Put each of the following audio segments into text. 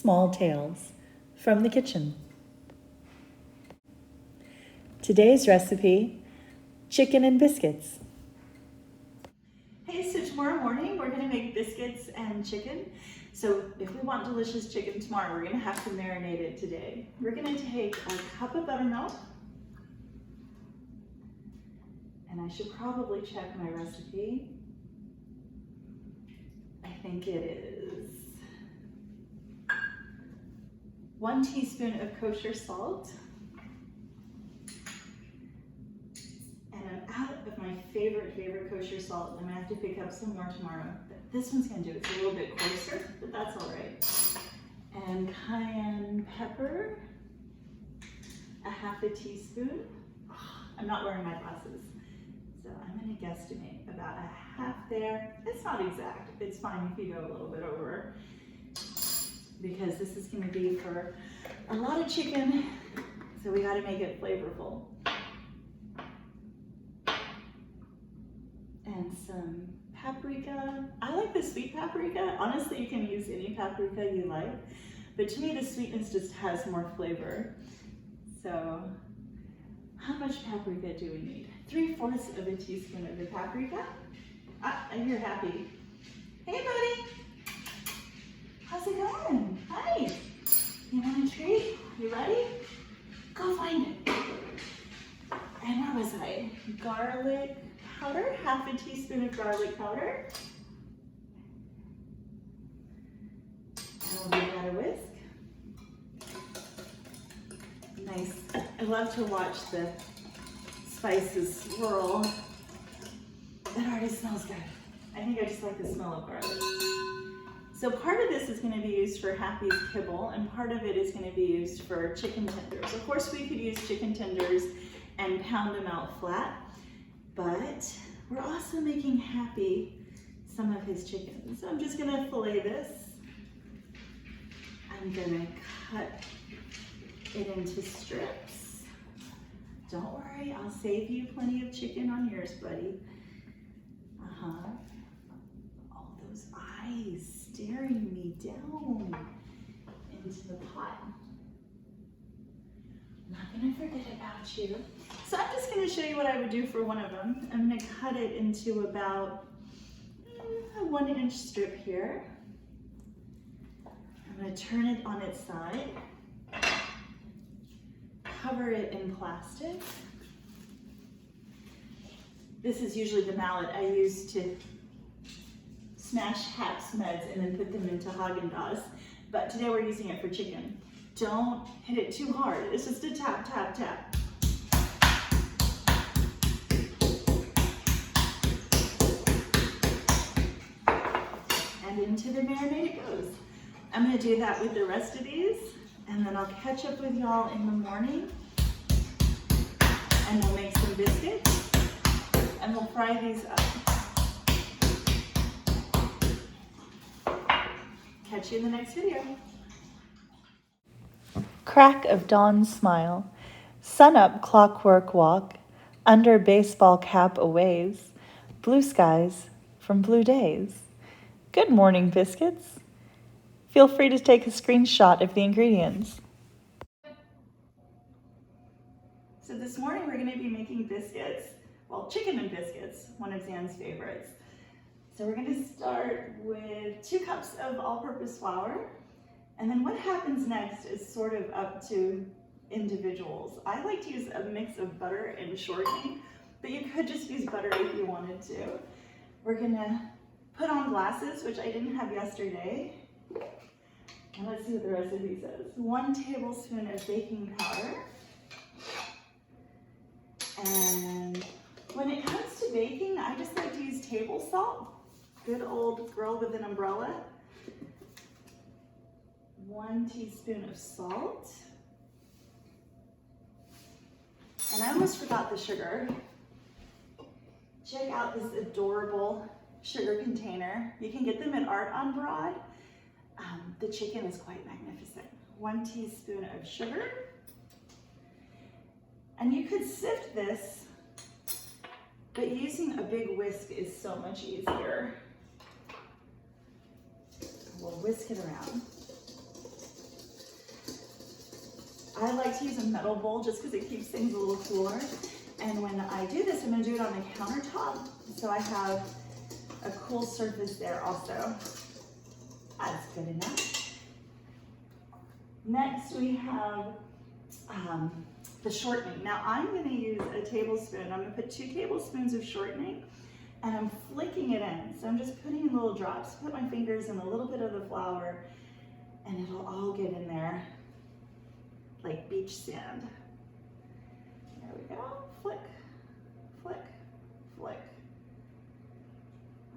Small Tales from the kitchen. Today's recipe, chicken and biscuits. Hey, so tomorrow morning we're gonna make biscuits and chicken. So if we want delicious chicken tomorrow, we're gonna have to marinate it today. We're gonna take a cup of buttermilk, and I should probably check my recipe. I think it is 1 teaspoon of kosher salt. And I'm out of my favorite kosher salt. I'm gonna have to pick up some more tomorrow. But this one's gonna do it. It's a little bit coarser, but that's all right. And cayenne pepper, a half a teaspoon. I'm not wearing my glasses, so I'm gonna guesstimate about a half there. It's not exact. It's fine if you go a little bit over, because this is gonna be for a lot of chicken, so we gotta make it flavorful. And some paprika. I like the sweet paprika. Honestly, you can use any paprika you like, but to me the sweetness just has more flavor. So how much paprika do we need? 3/4 of a teaspoon of the paprika. And you're happy. Hey buddy, how's it going? Hi, you want a treat? You ready? Go find it. And where was I? Garlic powder, half a teaspoon of garlic powder. And we'll give that a whisk. Nice. I love to watch the spices swirl. That already smells good. I think I just like the smell of garlic. So part of this is going to be used for Happy's kibble, and part of it is going to be used for chicken tenders. Of course, we could use chicken tenders and pound them out flat, but we're also making Happy some of his chicken. So I'm just going to fillet this. I'm going to cut it into strips. Don't worry, I'll save you plenty of chicken on yours, buddy. All those eyes staring me down into the pot. I'm not gonna forget about you. So I'm just gonna show you what I would do for one of them. I'm gonna cut it into about a 1-inch strip here. I'm gonna turn it on its side. Cover it in plastic. This is usually the mallet I use to smash Haps Meds and then put them into Haagen-Dazs, but today we're using it for chicken. Don't hit it too hard. It's just a tap, tap, tap. And into the marinade it goes. I'm gonna do that with the rest of these, and then I'll catch up with y'all in the morning, and we'll make some biscuits, and we'll fry these up. Catch you in the next video. Crack of dawn's smile, sun up clockwork walk, under baseball cap a ways, blue skies from blue days. Good morning, biscuits. Feel free to take a screenshot of the ingredients. So this morning we're going to be making biscuits, well, chicken and biscuits, one of Zan's favorites. So we're going to start with 2 cups of all-purpose flour, and then what happens next is sort of up to individuals. I like to use a mix of butter and shortening, but you could just use butter if you wanted to. We're going to put on glasses, which I didn't have yesterday. And let's see what the recipe says. 1 tablespoon of baking powder. And when it comes to baking, I just like to use table salt. Good old girl with an umbrella. 1 teaspoon of salt. And I almost forgot the sugar. Check out this adorable sugar container. You can get them at Art on Broad. The chicken is quite magnificent. 1 teaspoon of sugar. And you could sift this, but using a big whisk is so much easier. We'll whisk it around. I like to use a metal bowl just because it keeps things a little cooler. And when I do this, I'm gonna do it on the countertop. So I have a cool surface there also. That's good enough. Next we have the shortening. Now I'm gonna use a tablespoon. I'm gonna put 2 tablespoons of shortening and I'm flicking it in. So I'm just putting in little drops, put my fingers in a little bit of the flour and it'll all get in there like beach sand. There we go, flick, flick, flick.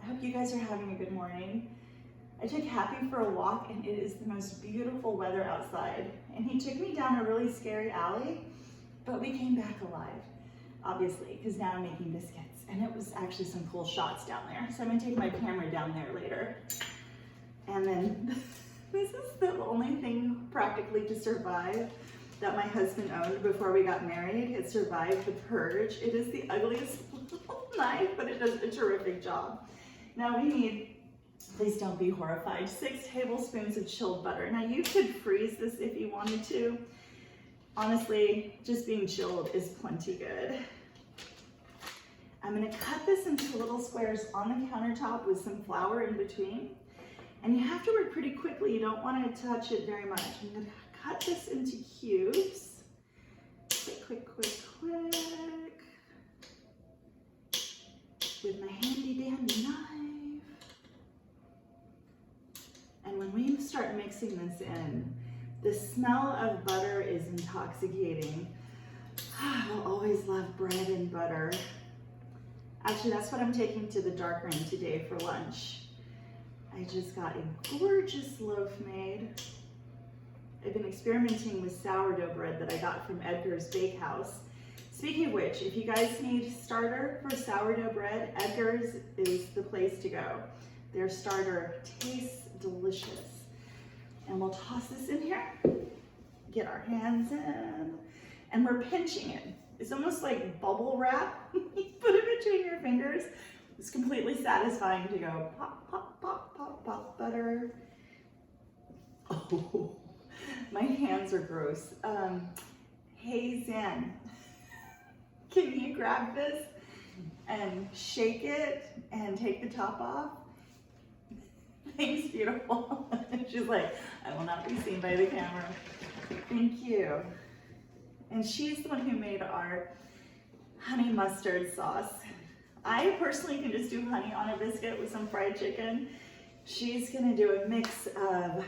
I hope you guys are having a good morning. I took Happy for a walk and it is the most beautiful weather outside. And he took me down a really scary alley, but we came back alive, obviously, because now I'm making biscuits. And it was actually some cool shots down there. So I'm gonna take my camera down there later. And then this is the only thing practically to survive that my husband owned before we got married. It survived the purge. It is the ugliest knife, but it does a terrific job. Now we need, please don't be horrified, 6 tablespoons of chilled butter. Now you could freeze this if you wanted to. Honestly, just being chilled is plenty good. I'm gonna cut this into little squares on the countertop with some flour in between. And you have to work pretty quickly. You don't wanna touch it very much. I'm gonna cut this into cubes. Quick, quick, quick, quick. With my handy dandy knife. And when we start mixing this in, the smell of butter is intoxicating. I'll always love bread and butter. Actually, that's what I'm taking to the dark room today for lunch. I just got a gorgeous loaf made. I've been experimenting with sourdough bread that I got from Edgar's Bakehouse. Speaking of which, if you guys need starter for sourdough bread, Edgar's is the place to go. Their starter tastes delicious. And we'll toss this in here, get our hands in, and we're pinching it. It's almost like bubble wrap. You put it between your fingers. It's completely satisfying to go pop, pop, pop, pop, pop, butter. Oh, my hands are gross. Hey Zen, can you grab this and shake it and take the top off? Thanks, beautiful. She's like, I will not be seen by the camera. Thank you. And she's the one who made our honey mustard sauce. I personally can just do honey on a biscuit with some fried chicken. She's gonna do a mix of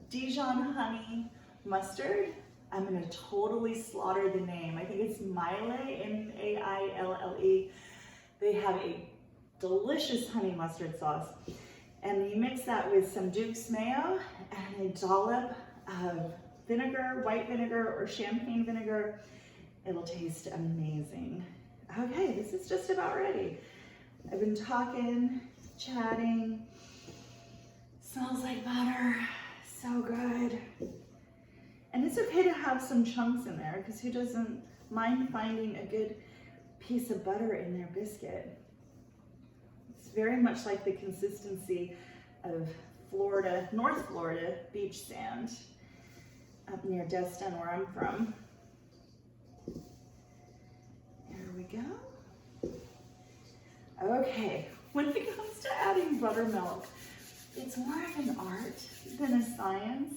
Dijon honey mustard. I'm gonna totally slaughter the name. I think it's Maille, M-A-I-L-L-E. They have a delicious honey mustard sauce. And you mix that with some Duke's mayo and a dollop of vinegar, white vinegar or champagne vinegar. It'll taste amazing. Okay, this is just about ready. I've been talking, chatting. Smells like butter, so good. And it's okay to have some chunks in there because who doesn't mind finding a good piece of butter in their biscuit? It's very much like the consistency of Florida, North Florida beach sand up near Destin where I'm from. There we go. Okay, when it comes to adding buttermilk, it's more of an art than a science.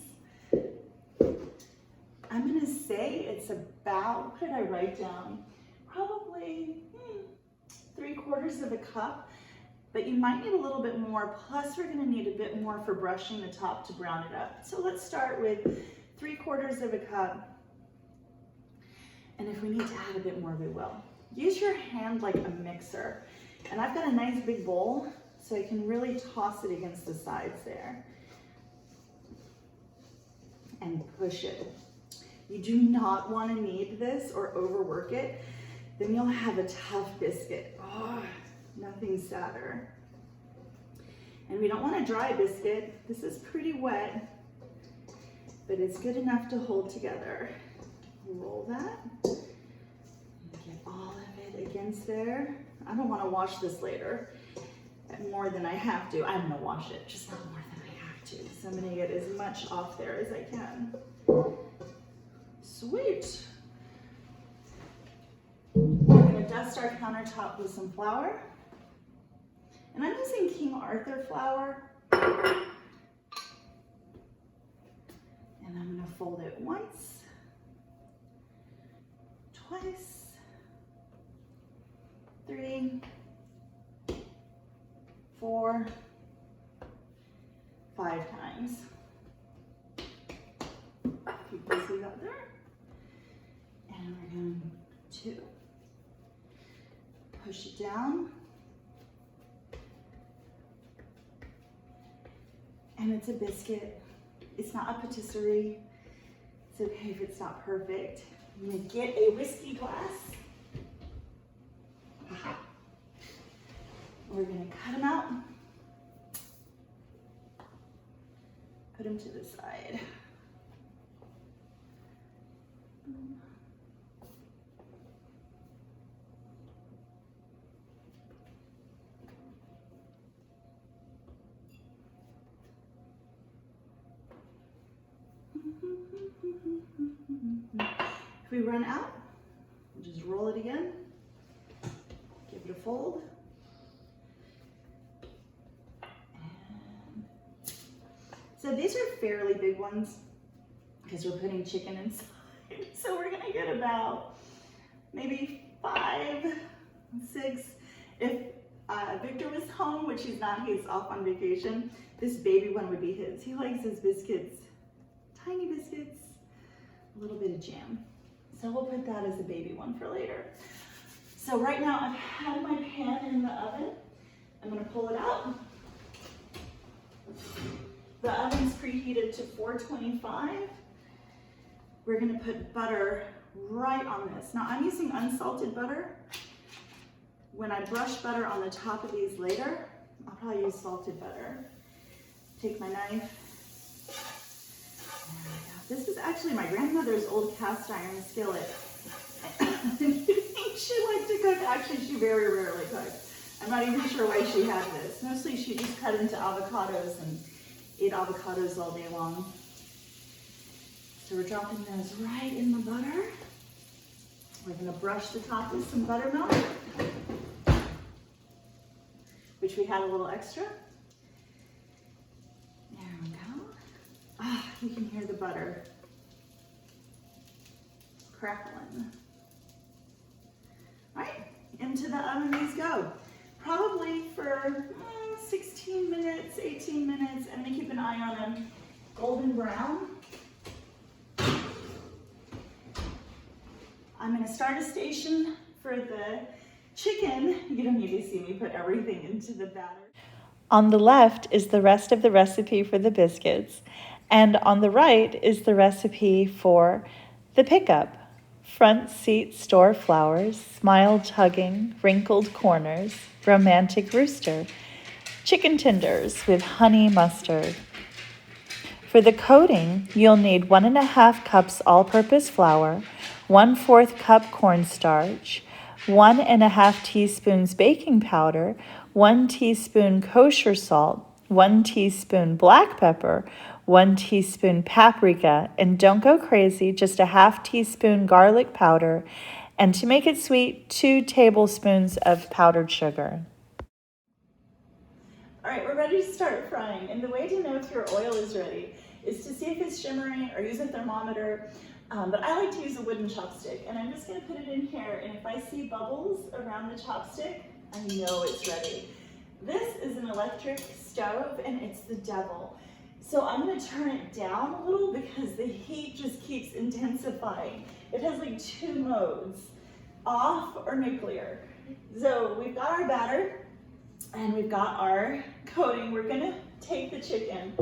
I'm gonna say it's about, what did I write down? Probably 3/4 of a cup, but you might need a little bit more. Plus we're gonna need a bit more for brushing the top to brown it up. So let's start with 3/4 of a cup. And if we need to add a bit more, we will. Use your hand like a mixer. And I've got a nice big bowl, so I can really toss it against the sides there. And push it. You do not want to knead this or overwork it. Then you'll have a tough biscuit. Oh, nothing sadder. And we don't want a dry biscuit. This is pretty wet, but it's good enough to hold together. Roll that. Get all of it against there. I don't want to wash this later more than I have to. I'm going to wash it, just not more than I have to. So I'm going to get as much off there as I can. Sweet. We're gonna dust our countertop with some flour. And I'm using King Arthur flour. And I'm gonna fold it once, twice, 3, 4, 5 times. Keep this out there. And we're going to push it down. And it's a biscuit. It's not a patisserie. It's okay if it's not perfect. I'm gonna get a whiskey glass. We're gonna cut them out. Put them to the side. If we run out, we'll just roll it again, give it a fold. And so these are fairly big ones because we're putting chicken inside. So we're gonna get about maybe 5, 6. If Victor was home, which he's not, he's off on vacation, this baby one would be his. He likes his biscuits, tiny biscuits, a little bit of jam. So we'll put that as a baby one for later. So right now I've had my pan in the oven. I'm gonna pull it out. The oven's preheated to 425. We're gonna put butter right on this. Now I'm using unsalted butter. When I brush butter on the top of these later, I'll probably use salted butter. Take my knife. This is actually my grandmother's old cast iron skillet. She liked to cook. Actually, she very rarely cooked. I'm not even sure why she had this. Mostly she just cut into avocados and ate avocados all day long. So we're dropping those right in the butter. We're gonna brush the top with some buttermilk, which we had a little extra. There we go. Ah, you can hear the butter crackling. All right, into the oven these go. Probably for 16 minutes, 18 minutes. I'm gonna keep an eye on them. Golden brown. I'm gonna start a station for the chicken. You don't need to see me put everything into the batter. On the left is the rest of the recipe for the biscuits, and on the right is the recipe for the pickup. Front seat store flowers, smile-tugging, wrinkled corners, romantic rooster, chicken tenders with honey mustard. For the coating, you'll need 1½ cups all-purpose flour, 1/4 cup cornstarch, 1½ teaspoons baking powder, 1 teaspoon kosher salt, 1 teaspoon black pepper, 1 teaspoon paprika, and don't go crazy, just a ½ teaspoon garlic powder, and to make it sweet, 2 tablespoons of powdered sugar. All right, we're ready to start frying, and the way to know if your oil is ready is to see if it's shimmering or use a thermometer, but I like to use a wooden chopstick, and I'm just gonna put it in here, and if I see bubbles around the chopstick, I know it's ready. This is an electric stove, and it's the devil. So I'm gonna turn it down a little because the heat just keeps intensifying. It has like 2 modes, off or nuclear. So we've got our batter and we've got our coating. We're gonna take the chicken,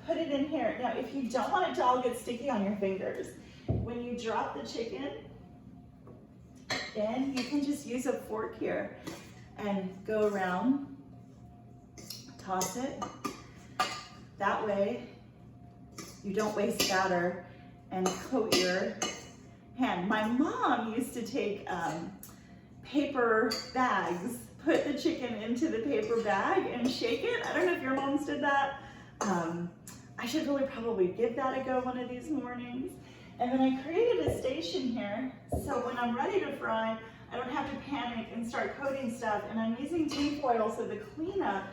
put it in here. Now, if you don't want it to all get sticky on your fingers, when you drop the chicken in, you can just use a fork here and go around, toss it. That way, you don't waste batter and coat your hand. My mom used to take paper bags, put the chicken into the paper bag and shake it. I don't know if your moms did that. I should really probably give that a go one of these mornings. And then I created a station here, so when I'm ready to fry, I don't have to panic and start coating stuff. And I'm using tin foil, so the cleanup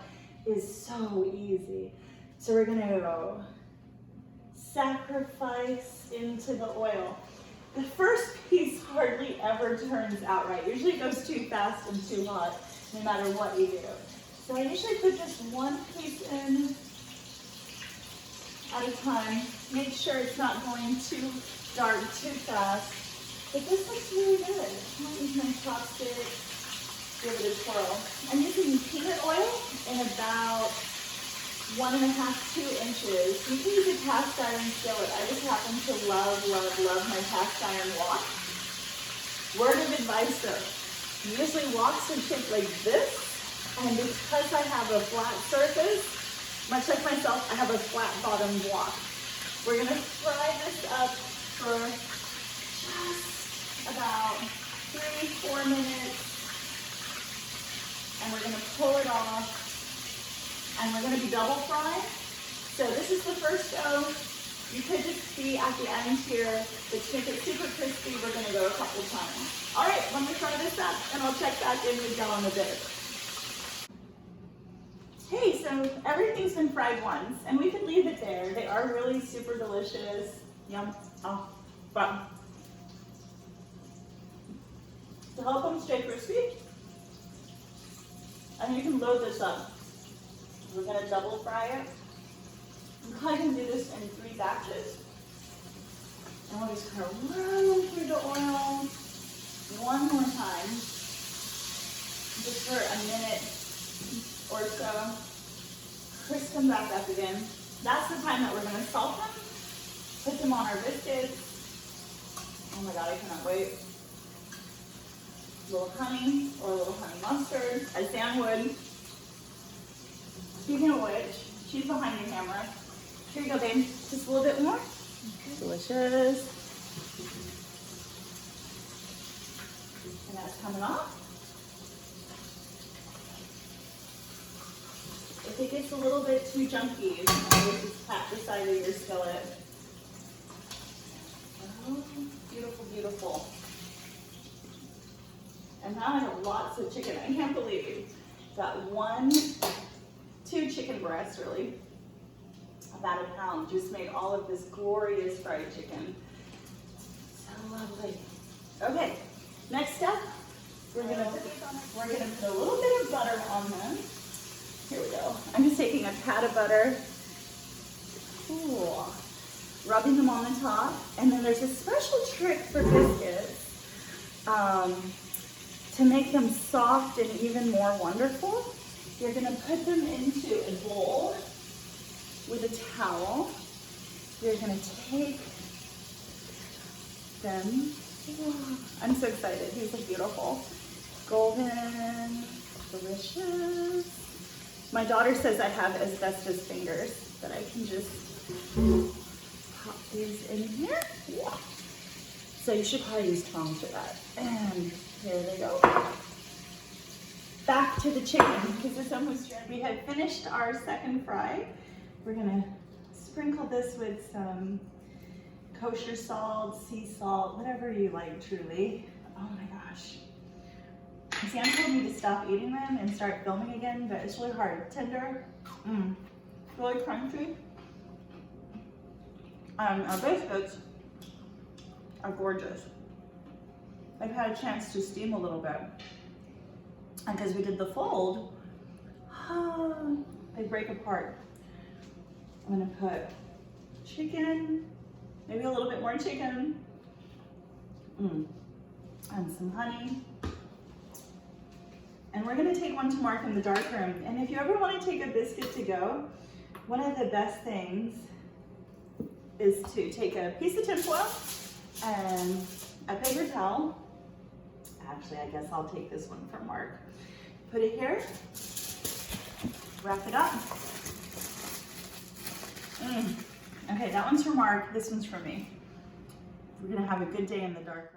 is so easy. So we're gonna go sacrifice into the oil. The first piece hardly ever turns out right. Usually it goes too fast and too hot, no matter what you do. So I usually put just one piece in at a time. Make sure it's not going too dark too fast. But this looks really good. I'm gonna use my chopstick, give it a twirl. I'm using peanut oil in about 1.5 to 2 inches. You can use a cast iron skillet. I just happen to love, love, love my cast iron wok. Word of advice though, usually woks are shaped like this, and because I have a flat surface, much like myself, I have a flat bottom wok. We're gonna fry this up for just about 3-4 minutes, and we're gonna pull it off, and we're gonna be double frying. So this is the first go. You could just see at the end here, but to make it super crispy, we're gonna go a couple times. All right, let me fry this up, and I'll check back in with y'all in a bit. Okay, so everything's been fried once, and we could leave it there. They are really super delicious. Yum. Oh, wow. To help them stay crispy, and you can load this up. We're gonna double fry it. I'm probably gonna do this in 3 batches. And we'll just kind of run through the oil one more time, just for a minute or so. Crisp them back up again. That's the time that we're gonna salt them, put them on our biscuits. Oh my God, I cannot wait. A little honey or a little honey mustard, as Dan would. Speaking of which, she's behind the camera. Here you go, babe. Just a little bit more. Okay, delicious. And that's coming off. If it gets a little bit too junky, you can always just pat the side of your skillet. Oh, beautiful, beautiful. And now I have lots of chicken. I can't believe it. Got 2 chicken breasts, really. About a pound. Just made all of this glorious fried chicken. So lovely. Okay, next step, we're gonna put a little bit of butter on them. Here we go. I'm just taking a pat of butter, ooh, rubbing them on the top, and then there's a special trick for biscuits to make them soft and even more wonderful. You're gonna put them into a bowl with a towel. You're gonna take them. Oh, I'm so excited. These are beautiful. Golden, delicious. My daughter says I have asbestos fingers, but I can just pop these in here. Yeah. So you should probably use tongs for that. And here they go. Back to the chicken, because it's almost done. We have finished our second fry. We're gonna sprinkle this with some kosher salt, sea salt, whatever you like, truly. Oh my gosh. Sam told me to stop eating them and start filming again, but it's really hard. Tender, really crunchy. Our biscuits are gorgeous. I've had a chance to steam a little bit. And because we did the fold, they break apart. I'm gonna put chicken, maybe a little bit more chicken, and some honey. And we're gonna take one to Mark in the dark room. And if you ever wanna take a biscuit to go, one of the best things is to take a piece of tin foil and a paper towel. Actually, I guess I'll take this one from Mark. Put it here, wrap it up. Okay, that one's for Mark, this one's for me. We're gonna have a good day in the dark room.